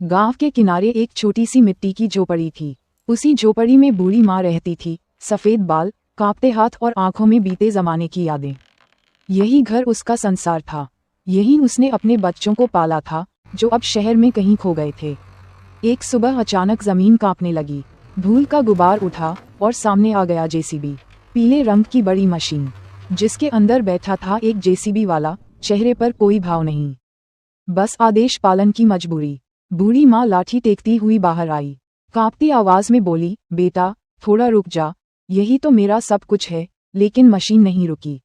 गांव के किनारे एक छोटी सी मिट्टी की झोपड़ी थी। उसी झोपड़ी में बूढ़ी माँ रहती थी, सफ़ेद बाल, कांपते हाथ और आंखों में बीते जमाने की यादें। यही घर उसका संसार था। यहीं उसने अपने बच्चों को पाला था, जो अब शहर में कहीं खो गए थे। एक सुबह अचानक जमीन कांपने लगी, धूल का गुबार उठा और सामने आ गया जेसीबी। पीले रंग की बड़ी मशीन, जिसके अंदर बैठा था एक जेसीबी वाला, चेहरे पर कोई भाव नहीं, बस आदेश पालन की मजबूरी। बूढ़ी माँ लाठी टेकती हुई बाहर आई, कांपती आवाज में बोली, बेटा थोड़ा रुक जा, यही तो मेरा सब कुछ है। लेकिन मशीन नहीं रुकी।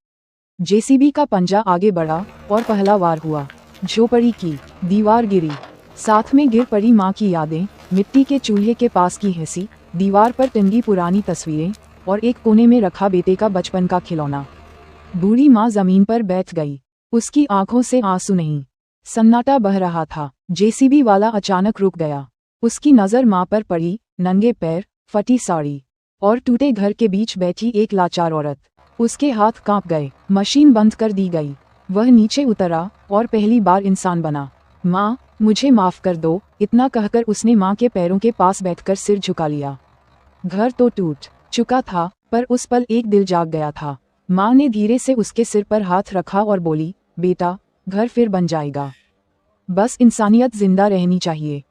जेसीबी का पंजा आगे बढ़ा और पहला वार हुआ। झोपड़ी की दीवार गिरी, साथ में गिर पड़ी माँ की यादें, मिट्टी के चूल्हे के पास की हंसी, दीवार पर टंगी पुरानी तस्वीरें और एक कोने में रखा बेटे का बचपन का खिलौना। बूढ़ी माँ जमीन पर बैठ गई, उसकी आंखों से आंसू नहीं, सन्नाटा बह रहा था। जेसीबी वाला अचानक रुक गया। उसकी नज़र माँ पर पड़ी, नंगे पैर, फटी साड़ी और टूटे घर के बीच बैठी एक लाचार औरत। उसके हाथ कांप गए। मशीन बंद कर दी गई। वह नीचे उतरा और पहली बार इंसान बना। माँ, मुझे माफ़ कर दो, इतना कहकर उसने माँ के पैरों के पास बैठकर सिर झुका लिया। घर तो टूट चुका था, पर उस पल एक दिल जाग गया था। माँ ने धीरे से उसके सिर पर हाथ रखा और बोली, बेटा घर फिर बन जाएगा, बस इंसानियत जिंदा रहनी चाहिए।